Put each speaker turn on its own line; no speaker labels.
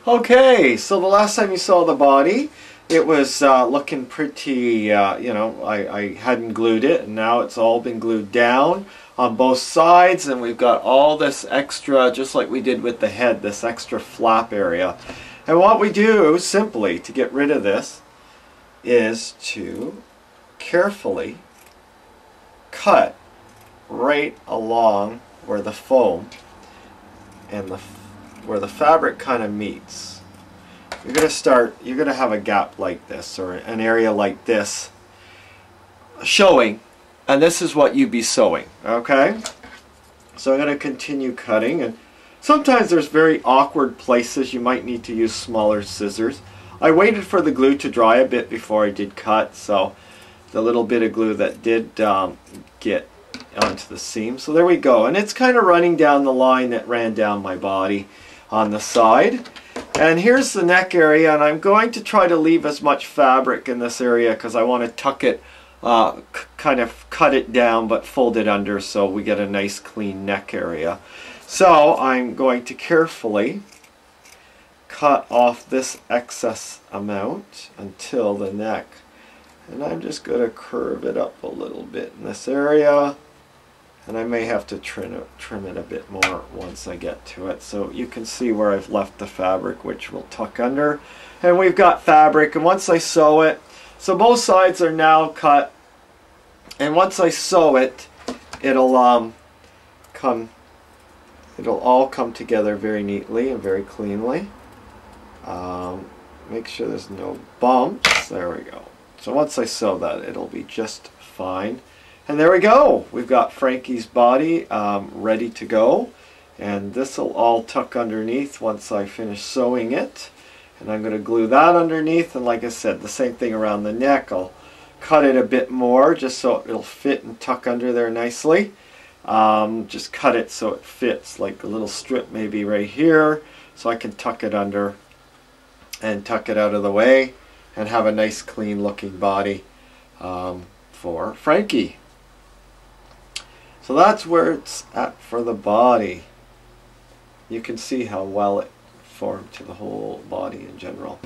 Okay, so the last time you saw the body, it was looking pretty, you know, I hadn't glued it, and now it's all been glued down on both sides, and we've got all this extra, just like we did with the head, this extra flap area. And what we do, simply, to get rid of this, is to carefully cut right along where the foam and where the fabric kind of meets. You're going to have a gap like this, or an area like this showing, and this is what you'd be sewing. Okay, so I'm going to continue cutting, and sometimes there's very awkward places you might need to use smaller scissors. I waited for the glue to dry a bit before I did cut, so the little bit of glue that did get onto the seam. So there we go, and it's kind of running down the line that ran down my body on the side. And here's the neck area, and I'm going to try to leave as much fabric in this area because I want to tuck it, kind of cut it down but fold it under so we get a nice clean neck area. So I'm going to carefully cut off this excess amount until the neck, and I'm just going to curve it up a little bit in this area, and I may have to trim it a bit more once I get to it. So you can see where I've left the fabric, which will tuck under, and we've got fabric. And once I sew it, so both sides are now cut, and once I sew it, it'll all come together very neatly and very cleanly. Make sure there's no bumps. There we go. So once I sew that, it'll be just fine. And there we go. We've got Frankie's body ready to go. And this will all tuck underneath once I finish sewing it. And I'm going to glue that underneath. And like I said, the same thing around the neck. I'll cut it a bit more just so it'll fit and tuck under there nicely. Just cut it so it fits, like a little strip maybe right here, so I can tuck it under and tuck it out of the way and have a nice clean looking body for Frankie. So that's where it's at for the body. You can see how well it formed to the whole body in general.